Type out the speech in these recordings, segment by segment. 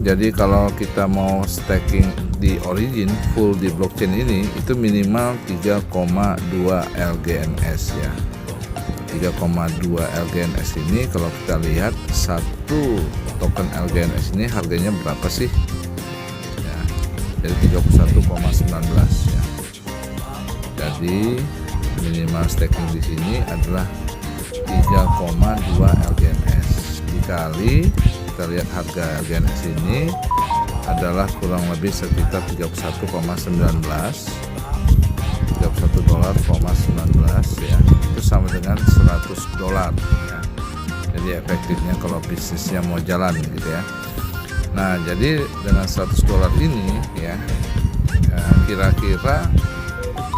Jadi kalau kita mau staking di Origin full di blockchain ini itu minimal 3,2 LGNS ya. 3,2 LGNS ini kalau kita lihat satu token LGNS ini harganya berapa sih? Ya, jadi 31,19 ya. Jadi minimal staking di sini adalah 3,2 LGNS dikali, kita lihat harga LGNS ini adalah kurang lebih sekitar 31,19 $31.19 ya, itu sama dengan $100 ya. Jadi efektifnya kalau bisnisnya mau jalan gitu ya. Nah jadi dengan $100 ini ya, kira-kira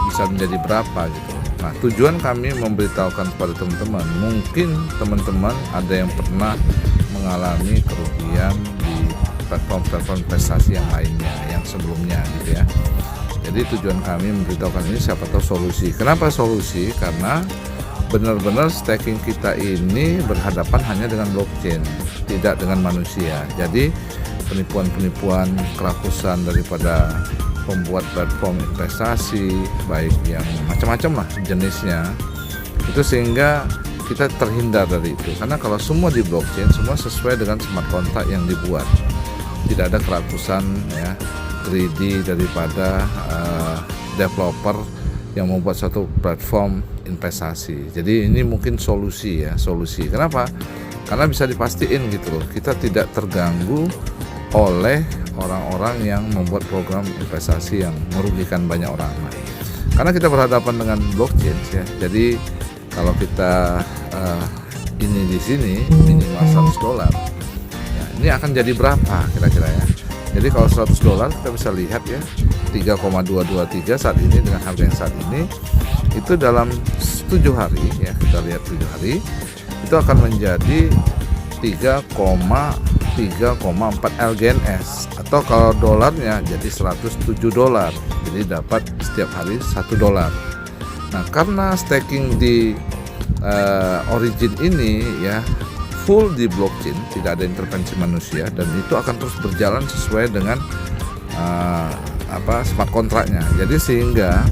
bisa menjadi berapa gitu. Nah tujuan kami memberitahukan kepada teman-teman, mungkin teman-teman ada yang pernah mengalami kerugian di platform-platform investasi yang lainnya yang sebelumnya gitu ya. Jadi tujuan kami memberitahukan ini siapa tahu solusi. Kenapa solusi? Karena benar-benar staking kita ini berhadapan hanya dengan blockchain, tidak dengan manusia. Jadi penipuan-penipuan, kerakusan daripada pembuat platform investasi, baik yang macam-macam lah jenisnya, itu sehingga kita terhindar dari itu. Karena kalau semua di blockchain, semua sesuai dengan smart contract yang dibuat, tidak ada kerakusan ya, greedy daripada developer yang membuat satu platform investasi. Jadi ini mungkin solusi ya, solusi. Kenapa? Karena bisa dipastiin gitu loh, kita tidak terganggu oleh orang-orang yang membuat program investasi yang merugikan banyak orang. Karena kita berhadapan dengan blockchain ya. Jadi kalau kita ini di sini minimal $100 ya, ini akan jadi berapa kira-kira ya. Jadi kalau $100 kita bisa lihat ya, 3,223 saat ini dengan harga yang saat ini, itu dalam 7 hari ya, kita lihat 7 hari itu akan menjadi 3,4 LGNS, atau kalau dolarnya jadi $107. Jadi dapat setiap hari $1. Nah karena staking di Origin ini ya full di blockchain, tidak ada intervensi manusia, dan itu akan terus berjalan sesuai dengan smart kontraknya. Jadi sehingga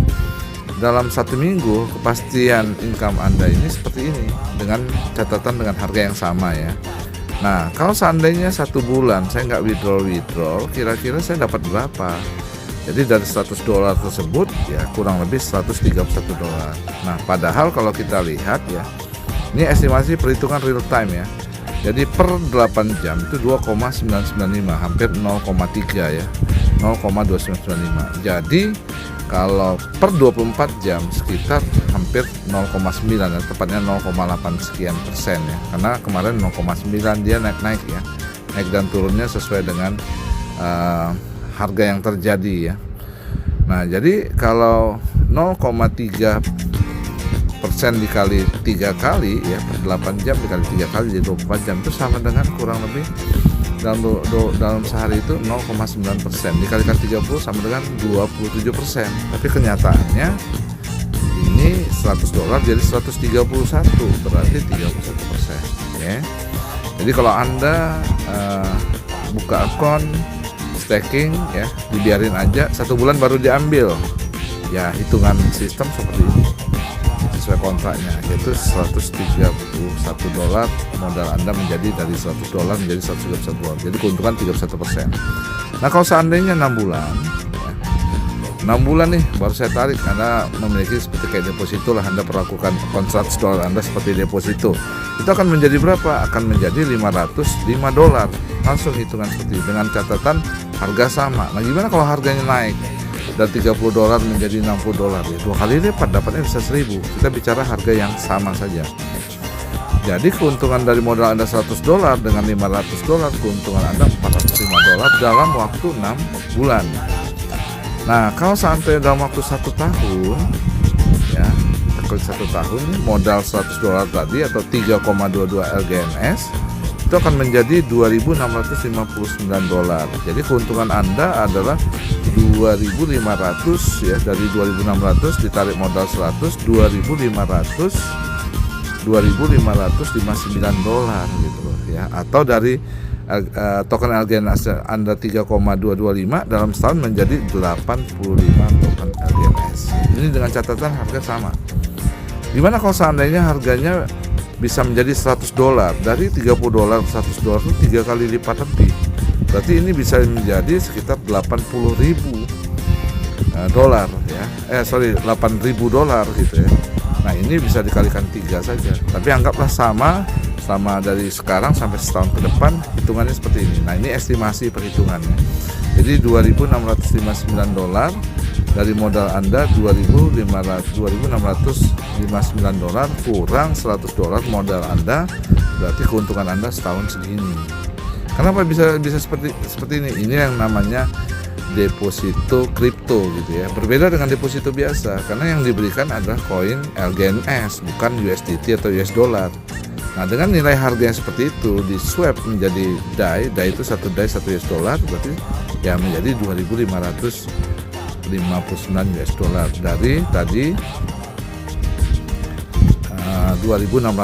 dalam 1 minggu kepastian income Anda ini seperti ini, dengan catatan dengan harga yang sama ya. Nah kalau seandainya 1 bulan saya nggak withdraw, kira-kira saya dapat berapa? Jadi dari $100 tersebut ya kurang lebih $131. Nah padahal kalau kita lihat ya, ini estimasi perhitungan real time ya. Jadi per 8 jam itu 2,995, hampir 0,3 ya, 0,2995. Jadi kalau per 24 jam sekitar hampir 0,9 ya, tepatnya 0,8 sekian persen ya. Karena kemarin 0,9 dia naik ya, naik dan turunnya sesuai dengan harga yang terjadi ya. Nah jadi kalau 0,3% dikali 3 kali ya, per 8 jam dikali 3 kali jadi 24 jam, itu sama dengan kurang lebih dalam sehari itu 0,9%, dikalikan 30 sama dengan 27%. Tapi kenyataannya ini $100 jadi 131, berarti 31% ya. Jadi kalau Anda buka akun staking ya, dibiarin aja 1 bulan baru diambil ya, hitungan sistem seperti ini sesuai kontraknya, yaitu $131 modal Anda menjadi dari $100 menjadi $131, jadi keuntungan 31%. Nah kalau seandainya 6 bulan ya, 6 bulan nih baru saya tarik, Anda memiliki seperti kayak deposito lah, Anda perlakukan kontrak $100 Anda seperti deposito, itu akan menjadi berapa? Akan menjadi $505, langsung hitungan seperti itu, dengan catatan harga sama. Nah gimana kalau harganya naik dari $30 menjadi $60 ya, 2 kali lipat, dapatnya bisa 1.000. Kita bicara harga yang sama saja. Jadi keuntungan dari modal Anda $100 dengan $500, keuntungan Anda $405 dalam waktu 6 bulan. Nah kalau sampai dalam waktu 1 tahun ya, klik 1 tahun modal $100 tadi atau 3,22 LGNS itu akan menjadi $2.659. Jadi keuntungan Anda adalah 2.500 ya, dari 2.600 ditarik modal 100, 2.559 dolar gitu loh ya, atau dari token LGNS Anda 3,225 dalam setahun menjadi 85 token LGNS. Ini dengan catatan harga sama. Gimana kalau seandainya harganya bisa menjadi $100, dari $30 ke $100 itu 3 kali lipat lebih. Berarti ini bisa menjadi sekitar 80.000 dolar ya. $8.000 gitu ya. Nah, ini bisa dikalikan 3 saja. Tapi anggaplah sama dari sekarang sampai setahun ke depan, hitungannya seperti ini. Nah, ini estimasi perhitungannya. Jadi $2.659 dari modal Anda $2.659 kurang $100 modal Anda, berarti keuntungan Anda setahun segini. Kenapa bisa seperti ini? Ini yang namanya deposito kripto gitu ya. Berbeda dengan deposito biasa karena yang diberikan adalah koin LGNS, bukan USDT atau US dollar. Nah, dengan nilai harga yang seperti itu di swap menjadi DAI itu satu DAI 1 US dollar, berarti ya menjadi 2.559 US dollar dari tadi 2.659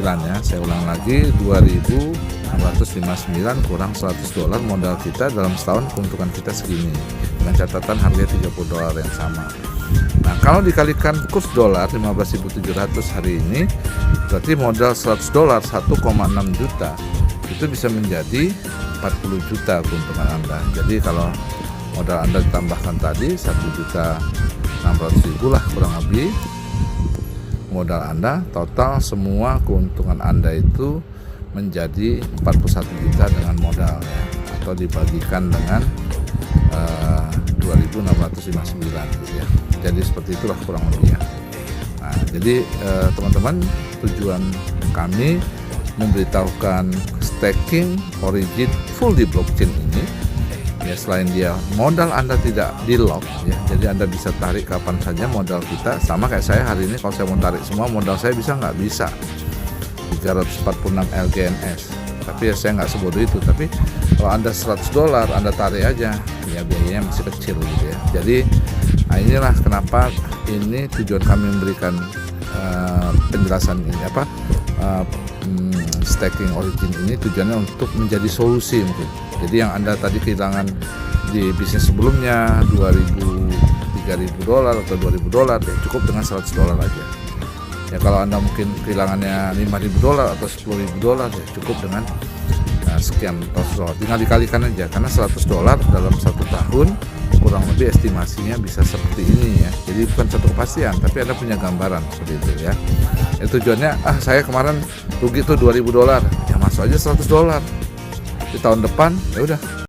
ya. Saya ulang lagi, 2.659 kurang $100 modal kita dalam setahun, keuntungan kita segini dengan catatan harga $30 yang sama. Nah, kalau dikalikan kurs dolar 15.700 hari ini, berarti modal $100 1,6 juta itu bisa menjadi 40 juta keuntungan Anda. Jadi kalau modal Anda ditambahkan tadi 1.600.000 lah kurang lebih modal Anda, total semua keuntungan Anda itu menjadi 41 juta dengan modal ya, atau dibagikan dengan 2.659 gitu ya. Jadi seperti itulah kurang lebih ya. Nah, jadi teman-teman, tujuan kami memberitahukan staking Origin full di blockchain ini ya, selain dia modal Anda tidak di lock ya, jadi Anda bisa tarik kapan saja modal kita. Sama kayak saya hari ini, kalau saya mau tarik semua modal saya bisa nggak? Bisa 346 LGNS, tapi ya saya nggak sebodoh itu. Tapi kalau Anda $100 Anda tarik aja ya, biayanya masih kecil gitu ya. Jadi nah, inilah kenapa ini tujuan kami memberikan penjelasan ini staking Origin ini tujuannya untuk menjadi solusi mungkin. Jadi yang Anda tadi kehilangan di bisnis sebelumnya $2.000, $3.000 atau $2.000 ya cukup dengan $100 aja. Ya kalau Anda mungkin kehilangannya $5.000 atau $10.000 ya cukup dengan sekian $100. Tinggal dikalikan aja, karena $100 dalam 1 tahun kurang lebih estimasinya bisa seperti ini ya. Jadi bukan satu kepastian, tapi Anda punya gambaran seperti itu ya. Tujuannya saya kemarin rugi tuh $2.000, ya masuk aja $100 di tahun depan, ya udah